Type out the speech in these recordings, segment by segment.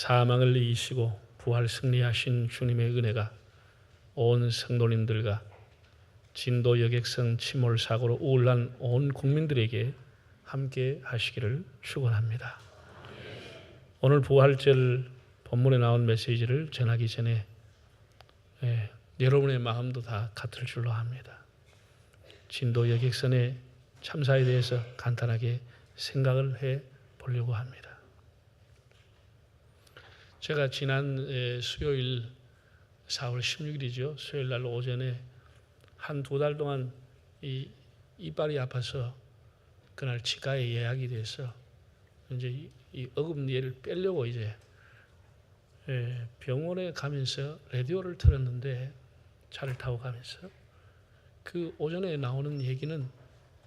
사망을 이기시고 부활 승리하신 주님의 은혜가 온 성도님들과 진도 여객선 침몰 사고로 우울한 온 국민들에게 함께 하시기를 축원합니다. 오늘 부활절 본문에 나온 메시지를 전하기 전에 여러분의 마음도 다 같을 줄로 압니다. 진도 여객선의 참사에 대해서 간단하게 생각을 해 보려고 합니다. 제가 지난 수요일 4월 16일이죠. 수요일 날 오전에 한 두 달 동안 이빨이 아파서 그날 치과에 예약이 돼서 이제 이 어금니를 빼려고 이제 병원에 가면서 라디오를 틀었는데 차를 타고 가면서 그 오전에 나오는 얘기는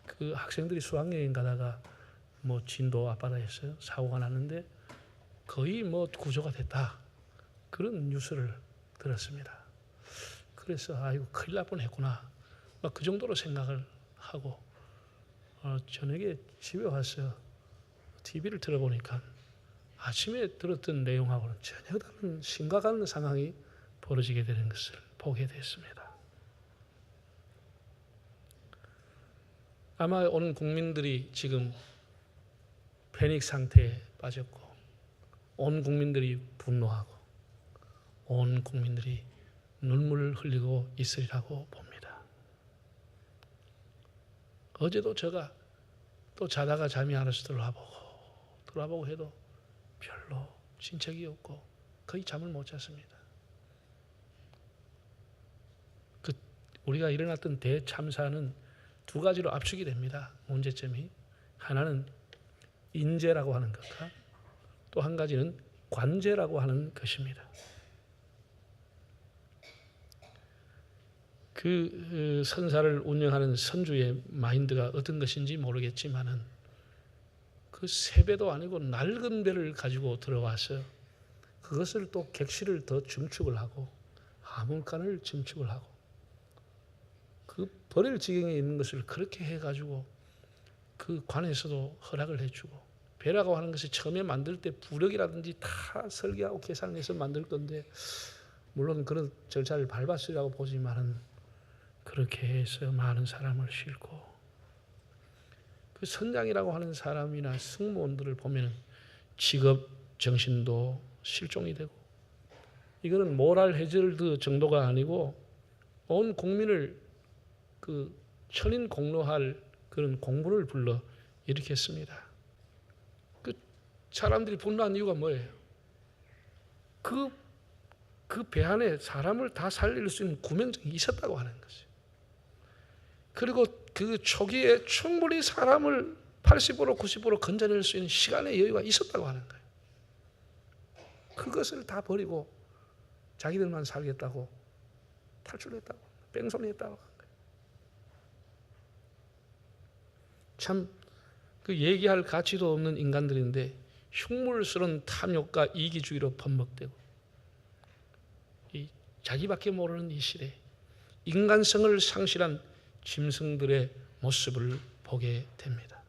그 학생들이 수학여행 가다가 뭐 진도 앞바다에서 사고가 났는데 거의 뭐 구조가 됐다. 그런 뉴스를 들었습니다. 그래서 아이고 큰일 날 뻔했구나. 막 그 정도로 생각을 하고 저녁에 집에 와서 TV를 틀어보니까 아침에 들었던 내용하고는 전혀 다른 심각한 상황이 벌어지게 되는 것을 보게 됐습니다. 아마 온 국민들이 지금 패닉 상태에 빠졌고 온 국민들이 분노하고 온 국민들이 눈물을 흘리고 있으리라고 봅니다. 어제도 제가 또 자다가 잠이 안 와서 돌아보고 해도 별로 진척이 없고 거의 잠을 못 잤습니다. 우리가 일어났던 대참사는 두 가지로 압축이 됩니다. 문제점이 하나는 인재라고 하는 것과 또 한 가지는 관제라고 하는 것입니다. 그 선사를 운영하는 선주의 마인드가 어떤 것인지 모르겠지만은 그 세 배도 아니고 낡은 배를 가지고 들어와서 그것을 또 객실을 더 증축을 하고 화물칸을 증축을 하고 그 버릴 지경에 있는 것을 그렇게 해가지고 그 관에서도 허락을 해주고 배라고 하는 것이 처음에 만들 때 부력이라든지 다 설계하고 계산을 해서 만들 건데 물론 그런 절차를 밟았으리라고 보지만은 그렇게 해서 많은 사람을 싣고 그 선장이라고 하는 사람이나 승무원들을 보면 직업 정신도 실종이 되고 이거는 모랄 해저드 정도가 아니고 온 국민을 그 천인 공로할 그런 공분을 불러 일으켰습니다. 그 사람들이 분노한 이유가 뭐예요? 그 배 안에 사람을 다 살릴 수 있는 구명정이 있었다고 하는 것이에요. 그리고 그 초기에 충분히 사람을 80% 90% 건져낼 수 있는 시간의 여유가 있었다고 하는 거예요. 그것을 다 버리고 자기들만 살겠다고 탈출했다고 뺑소니했다고 한 거예요. 참 그 얘기할 가치도 없는 인간들인데 흉물스러운 탐욕과 이기주의로 번복되고 이 자기밖에 모르는 이 시대에 인간성을 상실한 짐승들의 모습을 보게 됩니다.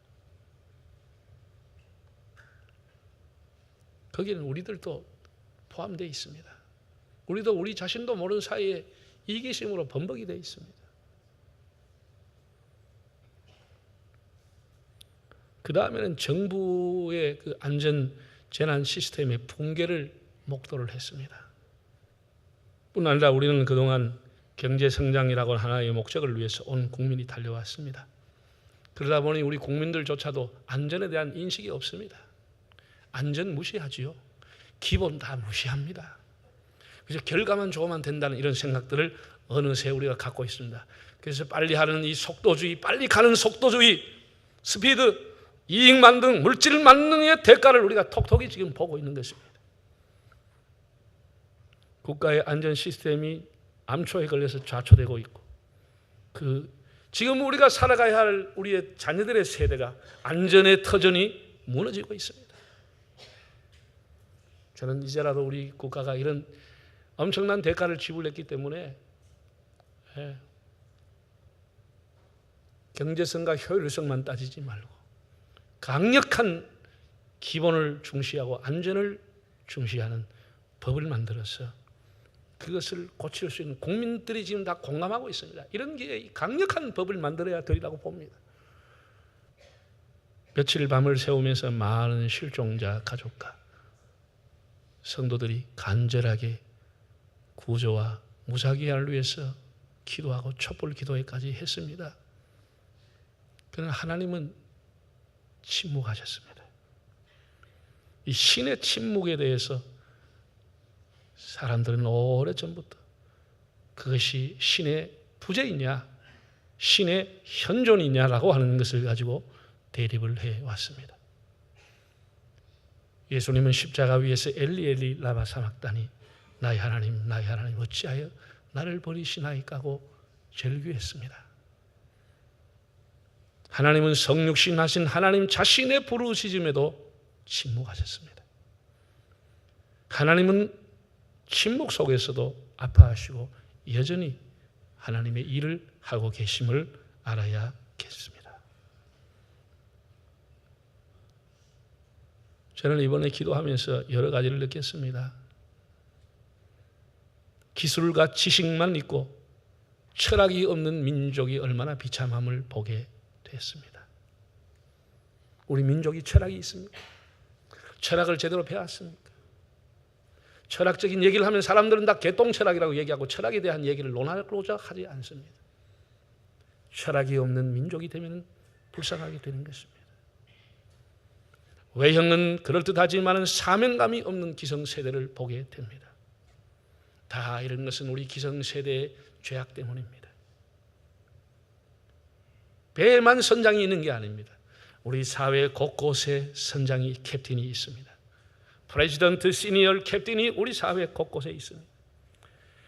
거기는 우리들도 포함되어 있습니다. 우리도 우리 자신도 모르는 사이에 이기심으로 번복이 되어 있습니다. 그 다음에는 정부의 그 안전 재난 시스템의 붕괴를 목도를 했습니다. 뿐 아니라 우리는 그동안 경제 성장이라고 하나의 목적을 위해서 온 국민이 달려왔습니다. 그러다 보니 우리 국민들조차도 안전에 대한 인식이 없습니다. 안전 무시하지요. 기본 다 무시합니다. 그래서 결과만 좋으면 된다는 이런 생각들을 어느새 우리가 갖고 있습니다. 그래서 빨리 하는 이 속도주의, 빨리 가는 속도주의, 스피드, 이익 만능, 물질 만능의 대가를 우리가 톡톡히 지금 보고 있는 것입니다. 국가의 안전 시스템이 암초에 걸려서 좌초되고 있고 지금 우리가 살아가야 할 우리의 자녀들의 세대가 안전의 터전이 무너지고 있습니다. 저는 이제라도 우리 국가가 이런 엄청난 대가를 지불했기 때문에 경제성과 효율성만 따지지 말고 강력한 기본을 중시하고 안전을 중시하는 법을 만들어서 그것을 고칠 수 있는 국민들이 지금 다 공감하고 있습니다. 이런 게 강력한 법을 만들어야 되리라고 봅니다. 며칠 밤을 새우면서 많은 실종자 가족과 성도들이 간절하게 구조와 무사귀환을 위해서 기도하고 촛불 기도회까지 했습니다. 그러나 하나님은 침묵하셨습니다. 이 신의 침묵에 대해서 사람들은 오래전부터 그것이 신의 부재이냐 신의 현존이냐라고 하는 것을 가지고 대립을 해왔습니다. 예수님은 십자가 위에서 엘리 엘리 라마 사막다니 나의 하나님 나의 하나님 어찌하여 나를 버리시나이까고 절규했습니다. 하나님은 성육신 하신 하나님 자신의 부르짖음에도 침묵하셨습니다. 하나님은 침묵 속에서도 아파하시고 여전히 하나님의 일을 하고 계심을 알아야겠습니다. 저는 이번에 기도하면서 여러 가지를 느꼈습니다. 기술과 지식만 있고 철학이 없는 민족이 얼마나 비참함을 보게 됐습니다. 우리 민족이 철학이 있습니까? 철학을 제대로 배웠습니까? 철학적인 얘기를 하면 사람들은 다 개똥철학이라고 얘기하고 철학에 대한 얘기를 논하고자 하지 않습니다. 철학이 없는 민족이 되면 불쌍하게 되는 것입니다. 외형은 그럴듯하지만 사명감이 없는 기성세대를 보게 됩니다. 다 이런 것은 우리 기성세대의 죄악 때문입니다. 배에만 선장이 있는 게 아닙니다. 우리 사회 곳곳에 선장이 캡틴이 있습니다. 프레지던트 시니어 캡틴이 우리 사회 곳곳에 있습니다.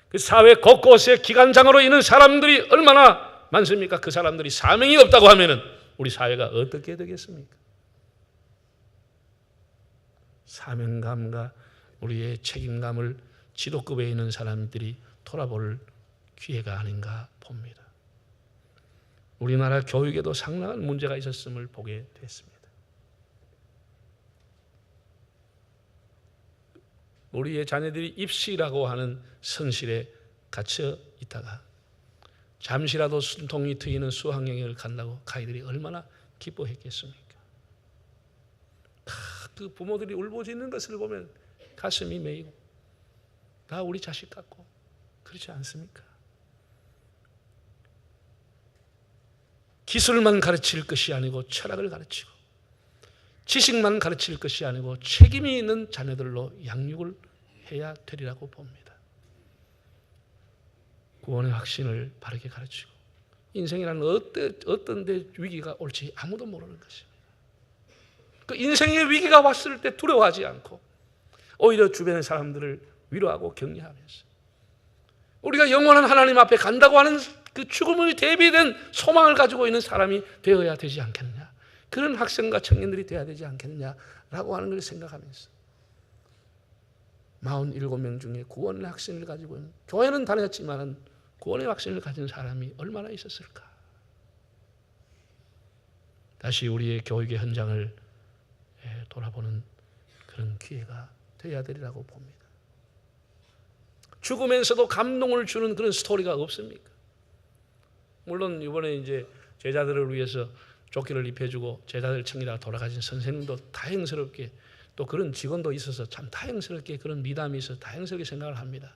그 사회 곳곳에 기관장으로 있는 사람들이 얼마나 많습니까? 그 사람들이 사명이 없다고 하면은 우리 사회가 어떻게 되겠습니까? 사명감과 우리의 책임감을 지도급에 있는 사람들이 돌아볼 기회가 아닌가 봅니다. 우리나라 교육에도 상당한 문제가 있었음을 보게 됐습니다. 우리의 자녀들이 입시라고 하는 선실에 갇혀 있다가 잠시라도 숨통이 트이는 수학여행을 간다고 아이들이 얼마나 기뻐했겠습니까? 그 부모들이 울부짖는 것을 보면 가슴이 메이고 다 우리 자식 같고 그렇지 않습니까? 기술만 가르칠 것이 아니고 철학을 가르치고 지식만 가르칠 것이 아니고 책임이 있는 자녀들로 양육을 해야 되리라고 봅니다. 구원의 확신을 바르게 가르치고 인생이라는 어떤 데 위기가 올지 아무도 모르는 것입니다. 그 인생의 위기가 왔을 때 두려워하지 않고 오히려 주변의 사람들을 위로하고 격려하면서 우리가 영원한 하나님 앞에 간다고 하는 그 죽음의 대비된 소망을 가지고 있는 사람이 되어야 되지 않겠느냐. 그런 학생과 청년들이 되어야 되지 않겠느냐라고 하는 걸 생각하면서 47명 중에 구원의 확신을 가지고 있는, 교회는 다녔지만 구원의 확신을 가진 사람이 얼마나 있었을까. 다시 우리의 교육의 현장을 돌아보는 그런 기회가 되어야 되리라고 봅니다. 죽으면서도 감동을 주는 그런 스토리가 없습니까? 물론 이번에 이제 제자들을 위해서 조끼를 입혀주고 제자들 챙기다가 돌아가신 선생님도 다행스럽게 또 그런 직원도 있어서 참 다행스럽게 그런 미담이 있어서 다행스럽게 생각을 합니다.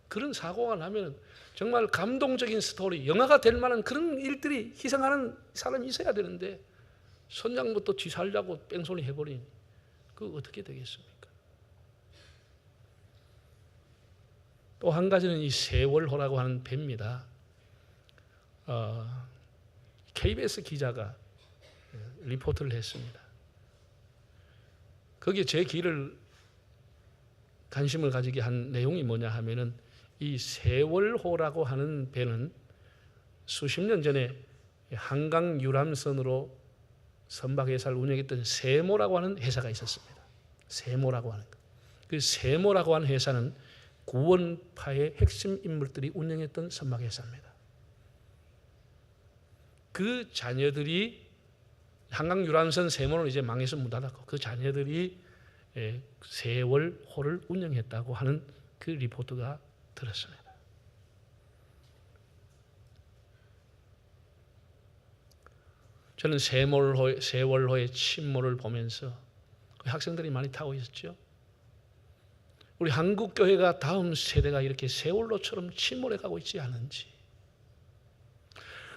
그런 사고가 나면 정말 감동적인 스토리, 영화가 될 만한 그런 일들이 희생하는 사람이 있어야 되는데 선장부터 뒤살자고 뺑소니 해버리니 그거 어떻게 되겠습니까? 또 한 가지는 이 세월호라고 하는 배입니다. KBS 기자가 리포트를 했습니다. 거기에 제 귀를 관심을 가지게 한 내용이 뭐냐 하면은 이 세월호라고 하는 배는 수십 년 전에 한강 유람선으로 선박회사를 운영했던 세모라고 하는 회사가 있었습니다. 세모라고 하는 것. 그 세모라고 하는 회사는 구원파의 핵심 인물들이 운영했던 선박회사입니다. 그 자녀들이 한강 유람선 세모는 이제 망해서 문 닫았고 그 자녀들이 세월호를 운영했다고 하는 그 리포트가 들었습니다. 저는 세월호의 침몰을 보면서 학생들이 많이 타고 있었죠. 우리 한국교회가 다음 세대가 이렇게 세월호처럼 침몰해 가고 있지 않은지,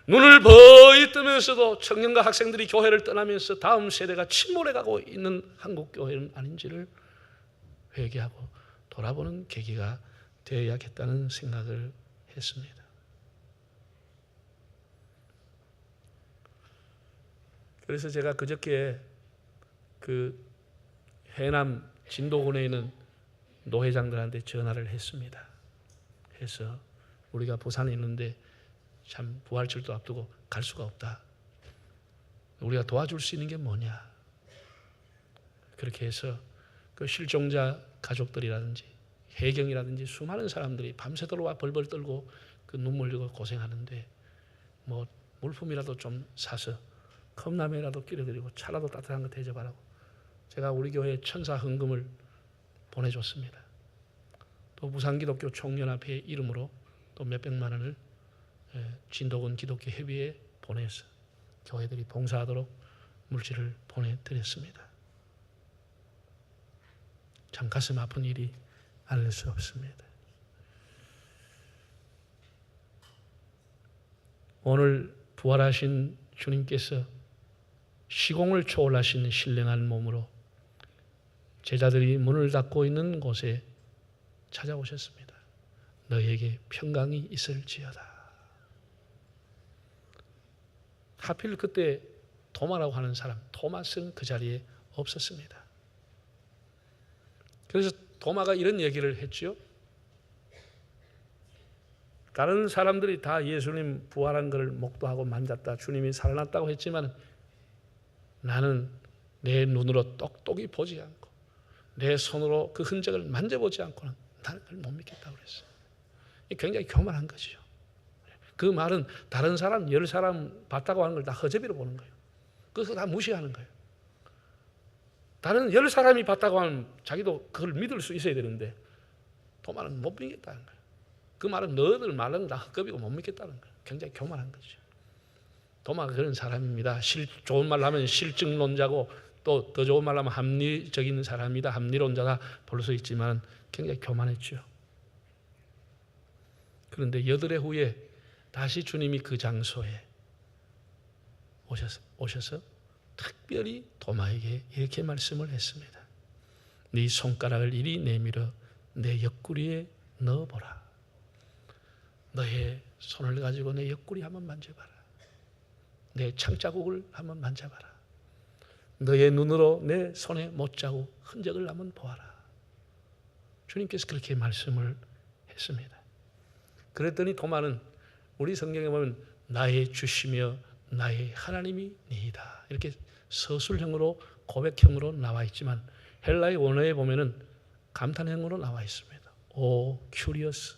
눈을 버이 뜨면서도 청년과 학생들이 교회를 떠나면서 다음 세대가 침몰해 가고 있는 한국교회는 아닌지를 회개하고 돌아보는 계기가 되어야겠다는 생각을 했습니다. 그래서 제가 그저께 그 해남 진도군에 있는 노회장들한테 전화를 했습니다. 해서 우리가 부산에 있는데 참 부활절도 앞두고 갈 수가 없다. 우리가 도와줄 수 있는 게 뭐냐. 그렇게 해서 그 실종자 가족들이라든지 해경이라든지 수많은 사람들이 밤새도록 와 벌벌 떨고 그 눈물 흘리고 고생하는데 뭐 물품이라도 좀 사서 컵라면이라도 끼려드리고 차라도 따뜻한 거 대접하라고 제가 우리 교회에 천사 헌금을 보내줬습니다. 또 부산기독교 총연합회 이름으로 또 몇백만 원을 진도군 기독교 협의회에 보내서 교회들이 봉사하도록 물질을 보내드렸습니다. 참 가슴 아픈 일이 아닐 수 없습니다. 오늘 부활하신 주님께서 시공을 초월하신 신령한 몸으로 제자들이 문을 닫고 있는 곳에 찾아오셨습니다. 너희에게 평강이 있을지어다. 하필 그때 도마라고 하는 사람, 토마스는 그 자리에 없었습니다. 그래서 도마가 이런 얘기를 했죠. 다른 사람들이 다 예수님 부활한 것을 목도하고 만졌다, 주님이 살아났다고 했지만 나는 내 눈으로 똑똑히 보지 않고 내 손으로 그 흔적을 만져보지 않고는 나는 그걸 못 믿겠다고 그랬어요. 굉장히 교만한 거죠. 그 말은 다른 사람 10사람 봤다고 하는 걸 다 허접이로 보는 거예요. 그래서 다 무시하는 거예요. 다른 10사람이 봤다고 하면 자기도 그걸 믿을 수 있어야 되는데 도마는 못 믿겠다는 거예요. 그 말은 너희들 말은 다 헛급이고 못 믿겠다는 거예요. 굉장히 교만한 거죠. 도마가 그런 사람입니다. 좋은 말 하면 실증론자고 또 더 좋은 말 하면 합리적인 사람이다. 합리론자다 볼 수 있지만 굉장히 교만했죠. 그런데 8해 후에 다시 주님이 그 장소에 오셔서 특별히 도마에게 이렇게 말씀을 했습니다. 네 손가락을 이리 내밀어 내 옆구리에 넣어보라. 너의 손을 가지고 내 옆구리 한번 만져봐라. 내 창자국을 한번 만져봐라. 너의 눈으로 내 손의 못자국 흔적을 한번 보아라. 주님께서 그렇게 말씀을 했습니다. 그랬더니 도마는 우리 성경에 보면 나의 주시며 나의 하나님이니이다. 이렇게 서술형으로 고백형으로 나와 있지만 헬라의 원어에 보면은 감탄형으로 나와 있습니다. 오 큐리어스,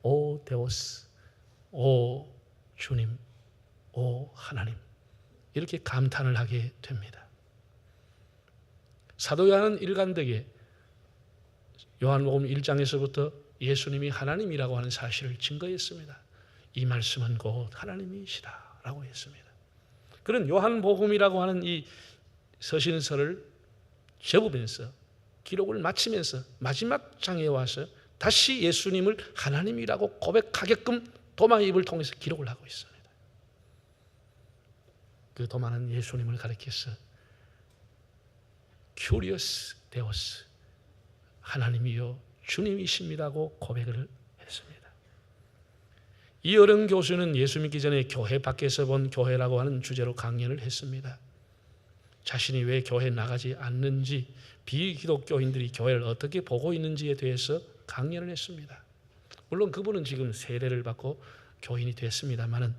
오 데오스, 오 주님, 오 하나님, 이렇게 감탄을 하게 됩니다. 사도 요한은 일관되게 요한복음 1장에서부터 예수님이 하나님이라고 하는 사실을 증거했습니다. 이 말씀은 곧 하나님이시라 라고 했습니다. 그런 요한복음이라고 하는 이 서신서를 접으면서 기록을 마치면서 마지막 장에 와서 다시 예수님을 하나님이라고 고백하게끔 도마의 입을 통해서 기록을 하고 있습니다. 그 도마는 예수님을 가리켜서 큐리어스 데오스, 하나님이요 주님이십니다고 고백을 했습니다. 이 어른 교수는 예수 믿기 전에 교회 밖에서 본 교회라고 하는 주제로 강연을 했습니다. 자신이 왜 교회에 나가지 않는지, 비기독교인들이 교회를 어떻게 보고 있는지에 대해서 강연을 했습니다. 물론 그분은 지금 세례를 받고 교인이 됐습니다만은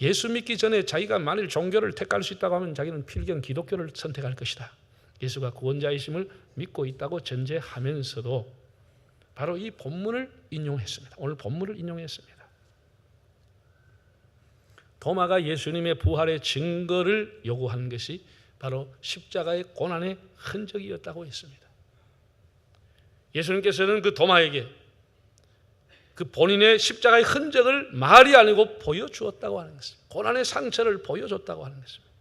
예수 믿기 전에 자기가 만일 종교를 택할 수 있다고 하면 자기는 필경 기독교를 선택할 것이다. 예수가 구원자이심을 믿고 있다고 전제하면서도 바로 이 본문을 인용했습니다. 오늘 본문을 인용했습니다. 도마가 예수님의 부활의 증거를 요구한 것이 바로 십자가의 고난의 흔적이었다고 했습니다. 예수님께서는 그 도마에게 그 본인의 십자가의 흔적을 말이 아니고 보여주었다고 하는 것입니다. 고난의 상처를 보여줬다고 하는 것입니다.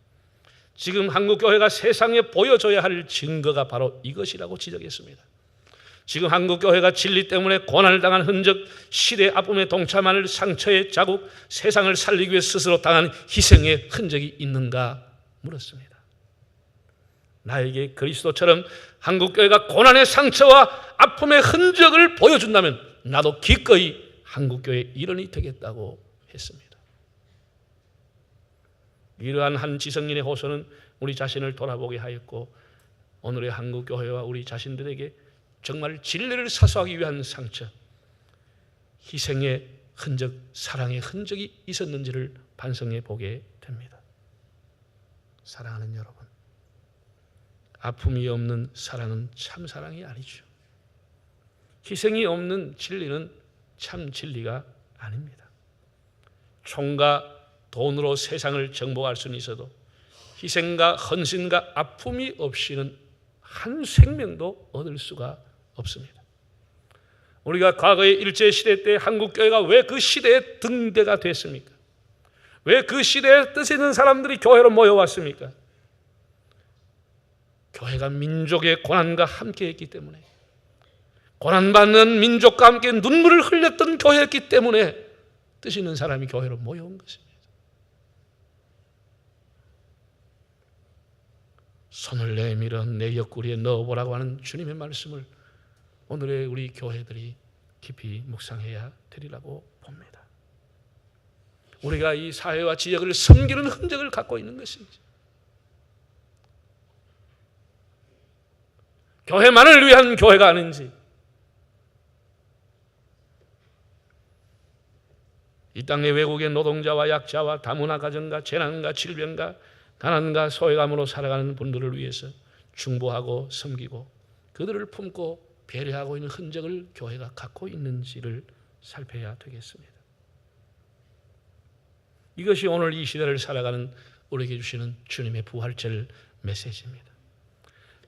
지금 한국교회가 세상에 보여줘야 할 증거가 바로 이것이라고 지적했습니다. 지금 한국교회가 진리 때문에 고난을 당한 흔적, 시대의 아픔에 동참하는 상처의 자국, 세상을 살리기 위해 스스로 당한 희생의 흔적이 있는가 물었습니다. 나에게 그리스도처럼 한국교회가 고난의 상처와 아픔의 흔적을 보여준다면 나도 기꺼이 한국교회의 일원이 되겠다고 했습니다. 이러한 한 지성인의 호소는 우리 자신을 돌아보게 하였고 오늘의 한국교회와 우리 자신들에게 정말 진리를 사수하기 위한 상처, 희생의 흔적, 사랑의 흔적이 있었는지를 반성해 보게 됩니다. 사랑하는 여러분, 아픔이 없는 사랑은 참 사랑이 아니죠. 희생이 없는 진리는 참 진리가 아닙니다. 총과 돈으로 세상을 정복할 수는 있어도 희생과 헌신과 아픔이 없이는 한 생명도 얻을 수가 없습니다. 우리가 과거의 일제시대 때 한국교회가 왜 그 시대의 등대가 됐습니까? 왜 그 시대에 뜻 있는 사람들이 교회로 모여왔습니까? 교회가 민족의 고난과 함께했기 때문에, 고난받는 민족과 함께 눈물을 흘렸던 교회였기 때문에 뜻 있는 사람이 교회로 모여온 것입니다. 손을 내밀어 내 옆구리에 넣어보라고 하는 주님의 말씀을 오늘의 우리 교회들이 깊이 묵상해야 되리라고 봅니다. 우리가 이 사회와 지역을 섬기는 흔적을 갖고 있는 것인지, 교회만을 위한 교회가 아닌지, 이 땅의 외국의 노동자와 약자와 다문화 가정과 재난과 질병과 가난과 소외감으로 살아가는 분들을 위해서 중보하고 섬기고 그들을 품고 배려하고 있는 흔적을 교회가 갖고 있는지를 살펴야 되겠습니다. 이것이 오늘 이 시대를 살아가는 우리에게 주시는 주님의 부활절 메시지입니다.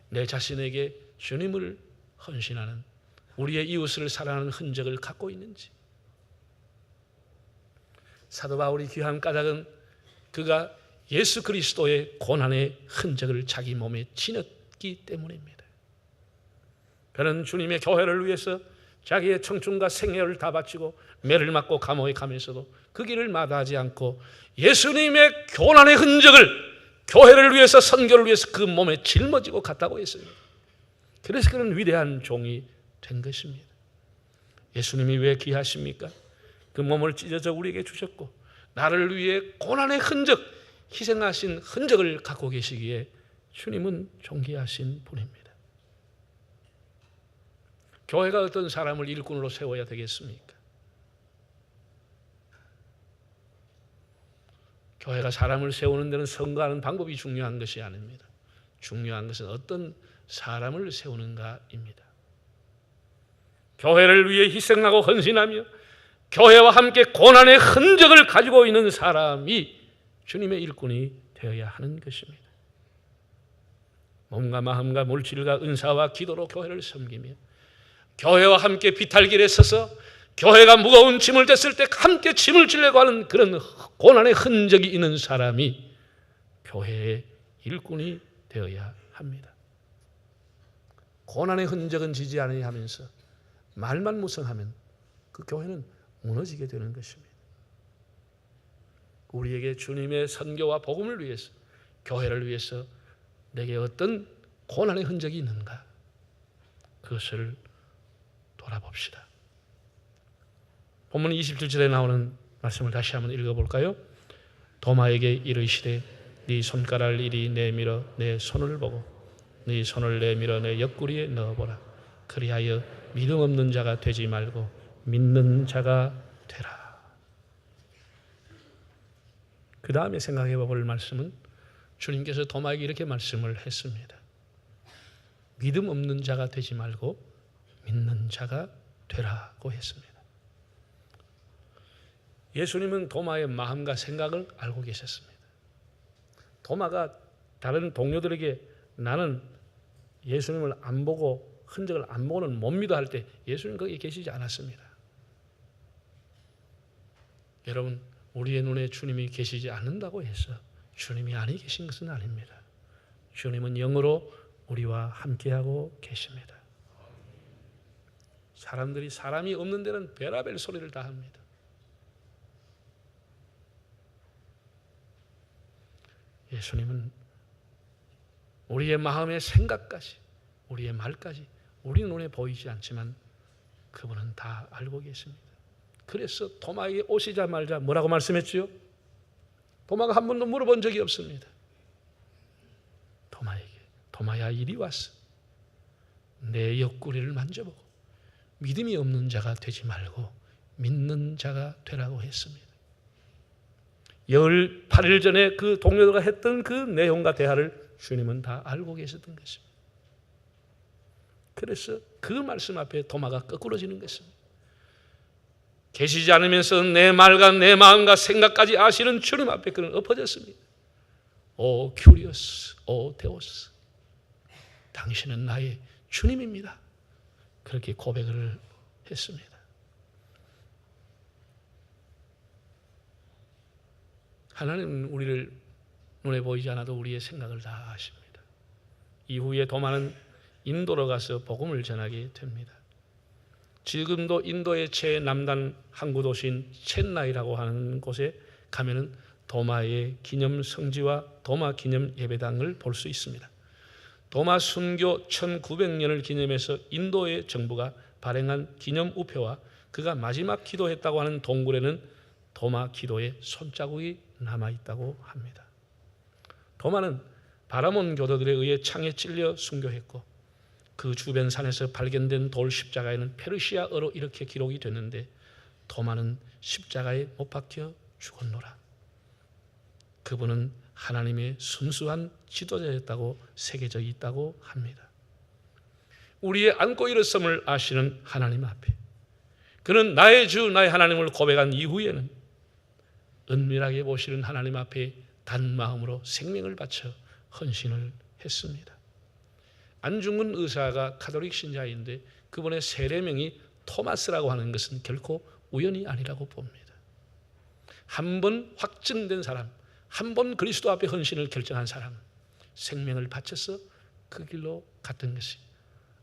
내 자신에게 주님을 헌신하는, 우리의 이웃을 사랑하는 흔적을 갖고 있는지. 사도 바울이 귀한 까닭은 그가 예수 그리스도의 고난의 흔적을 자기 몸에 지녔기 때문입니다. 그는 주님의 교회를 위해서 자기의 청춘과 생애를 다 바치고 매를 맞고 감옥에 가면서도 그 길을 마다하지 않고 예수님의 고난의 흔적을 교회를 위해서, 선교를 위해서 그 몸에 짊어지고 갔다고 했습니다. 그래서 그는 위대한 종이 된 것입니다. 예수님이 왜 귀하십니까? 그 몸을 찢어져 우리에게 주셨고 나를 위해 고난의 흔적, 희생하신 흔적을 갖고 계시기에 주님은 존귀하신 분입니다. 교회가 어떤 사람을 일꾼으로 세워야 되겠습니까? 교회가 사람을 세우는 데는 선거하는 방법이 중요한 것이 아닙니다. 중요한 것은 어떤 사람을 세우는가입니다. 교회를 위해 희생하고 헌신하며 교회와 함께 고난의 흔적을 가지고 있는 사람이 주님의 일꾼이 되어야 하는 것입니다. 몸과 마음과 물질과 은사와 기도로 교회를 섬기며 교회와 함께 비탈길에 서서 교회가 무거운 짐을 졌을 때 함께 짐을 지려고 하는 그런 고난의 흔적이 있는 사람이 교회의 일꾼이 되어야 합니다. 고난의 흔적은 지지 않으려 하면서 말만 무성하면 그 교회는 무너지게 되는 것입니다. 우리에게 주님의 선교와 복음을 위해서, 교회를 위해서 내게 어떤 고난의 흔적이 있는가, 그것을 돌아봅시다. 본문 27절에 나오는 말씀을 다시 한번 읽어볼까요? 도마에게 이르시되 네 손가락을 이리 내밀어 내 손을 보고 네 손을 내밀어 내 옆구리에 넣어보라. 그리하여 믿음 없는 자가 되지 말고 믿는 자가 되라. 그 다음에 생각해 볼 말씀은 주님께서 도마에게 이렇게 말씀을 했습니다. 믿음 없는 자가 되지 말고 믿는 자가 되라고 했습니다. 예수님은 도마의 마음과 생각을 알고 계셨습니다. 도마가 다른 동료들에게 나는 예수님을 안 보고 흔적을 안 보고는 못 믿어 할 때 예수님 거기에 계시지 않았습니다. 여러분, 우리의 눈에 주님이 계시지 않는다고 해서 주님이 아니 계신 것은 아닙니다. 주님은 영으로 우리와 함께하고 계십니다. 사람이 없는 데는 베라벨 소리를 다 합니다. 예수님은 우리의 마음의 생각까지, 우리의 말까지 우리 눈에 보이지 않지만 그분은 다 알고 계십니다. 그래서 도마에게 오시자마자 뭐라고 말씀했지요? 도마가 한 번도 물어본 적이 없습니다. 도마에게, 도마야 이리 왔어. 내 옆구리를 만져보고 믿음이 없는 자가 되지 말고 믿는 자가 되라고 했습니다. 18일 전에 그 동료들과 했던 그 내용과 대화를 주님은 다 알고 계셨던 것입니다. 그래서 그 말씀 앞에 도마가 거꾸러지는 것입니다. 계시지 않으면서 내 말과 내 마음과 생각까지 아시는 주님 앞에 그는 엎어졌습니다. 오 큐리오스, 오 데오스, 당신은 나의 주님입니다. 그렇게 고백을 했습니다. 하나님은 우리를 눈에 보이지 않아도 우리의 생각을 다 아십니다. 이후에 도마는 인도로 가서 복음을 전하게 됩니다. 지금도 인도의 최남단 항구 도시인 첸나이라고 하는 곳에 가면은 도마의 기념 성지와 도마 기념 예배당을 볼 수 있습니다. 도마 순교 1900년을 기념해서 인도의 정부가 발행한 기념 우표와 그가 마지막 기도했다고 하는 동굴에는 도마 기도의 손자국이 남아있다고 합니다. 도마는 바라몬 교도들에 의해 창에 찔려 순교했고 그 주변 산에서 발견된 돌 십자가에는 페르시아어로 이렇게 기록이 됐는데 도마는 십자가에 못 박혀 죽었노라. 그분은 하나님의 순수한 지도자였다고 새겨져 있다고 합니다. 우리의 안고 일었음을 아시는 하나님 앞에 그는 나의 주 나의 하나님을 고백한 이후에는 은밀하게 보시는 하나님 앞에 단 마음으로 생명을 바쳐 헌신을 했습니다. 안중근 의사가 가톨릭 신자인데 그분의 세례명이 토마스라고 하는 것은 결코 우연이 아니라고 봅니다. 한 번 확증된 사람, 한 번 그리스도 앞에 헌신을 결정한 사람, 생명을 바쳐서 그 길로 갔던 것이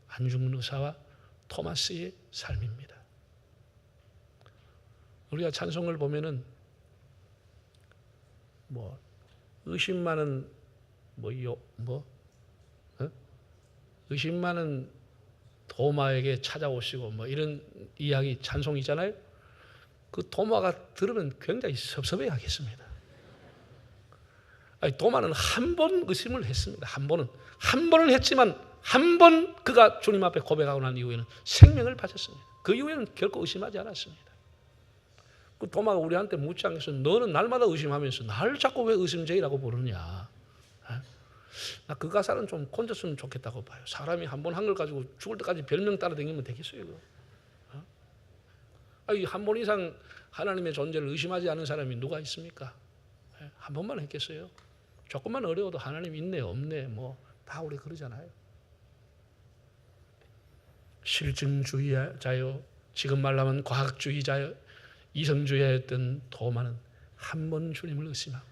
안중근 의사와 토마스의 삶입니다. 우리가 찬송을 보면은 의심 많은 의심 많은 도마에게 찾아오시고 이런 이야기 찬송이잖아요. 그 도마가 들으면 굉장히 섭섭해 하겠습니다. 아니, 도마는 한 번 의심을 했습니다. 한 번은 했지만 한 번 그가 주님 앞에 고백하고 난 이후에는 생명을 바쳤습니다. 그 이후에는 결코 의심하지 않았습니다. 그 도마가 우리한테 묻지 않겠어? 너는 날마다 의심하면서 날 자꾸 왜 의심쟁이라고 부르냐? 나 그 가사는 좀 건졌으면 좋겠다고 봐요. 사람이 한 번 한 걸 가지고 죽을 때까지 별명 따라다니면 되겠어요? 한 번 이상 하나님의 존재를 의심하지 않은 사람이 누가 있습니까? 한 번만 했겠어요? 조금만 어려워도 하나님 있네 없네 다 우리 그러잖아요. 실증주의자요, 지금 말하면 과학주의자요, 이성주의자였던 도마는 한 번 주님을 의심하고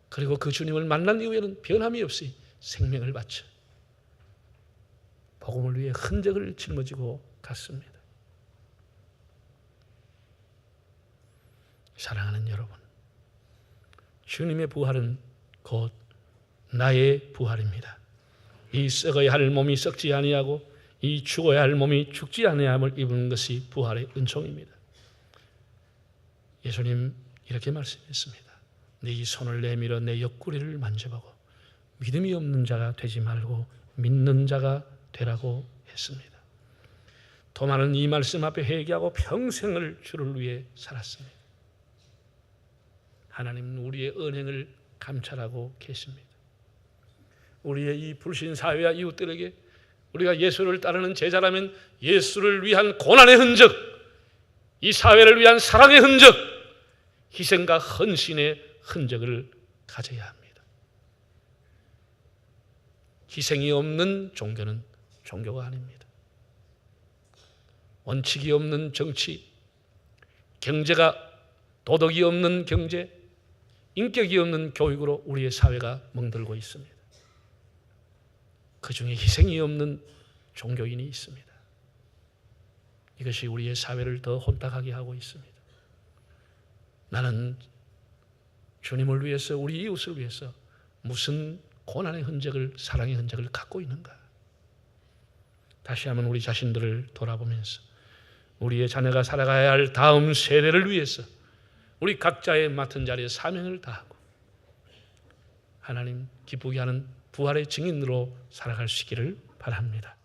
그리고 그 주님을 만난 이후에는 변함이 없이 생명을 바쳐 복음을 위해 흔적을 짊어지고 갔습니다. 사랑하는 여러분, 주님의 부활은 곧 나의 부활입니다. 이 썩어야 할 몸이 썩지 아니하고 이 죽어야 할 몸이 죽지 아니함을 입은 것이 부활의 은총입니다. 예수님 이렇게 말씀했습니다. 네 손을 내밀어 내 옆구리를 만져보고 믿음이 없는 자가 되지 말고 믿는 자가 되라고 했습니다. 도마는 이 말씀 앞에 회개하고 평생을 주를 위해 살았습니다. 하나님은 우리의 언행을 감찰하고 계십니다. 우리의 이 불신 사회와 이웃들에게 우리가 예수를 따르는 제자라면 예수를 위한 고난의 흔적, 이 사회를 위한 사랑의 흔적, 희생과 헌신의 흔적을 가져야 합니다. 희생이 없는 종교는 종교가 아닙니다. 원칙이 없는 정치, 경제가 도덕이 없는 경제, 인격이 없는 교육으로 우리의 사회가 멍들고 있습니다. 그 중에 희생이 없는 종교인이 있습니다. 이것이 우리의 사회를 더 혼탁하게 하고 있습니다. 나는 주님을 위해서, 우리 이웃을 위해서 무슨 고난의 흔적을, 사랑의 흔적을 갖고 있는가? 다시 한번 우리 자신들을 돌아보면서 우리의 자녀가 살아가야 할 다음 세대를 위해서 우리 각자의 맡은 자리에 사명을 다하고 하나님 기쁘게 하는 부활의 증인으로 살아갈 수 있기를 바랍니다.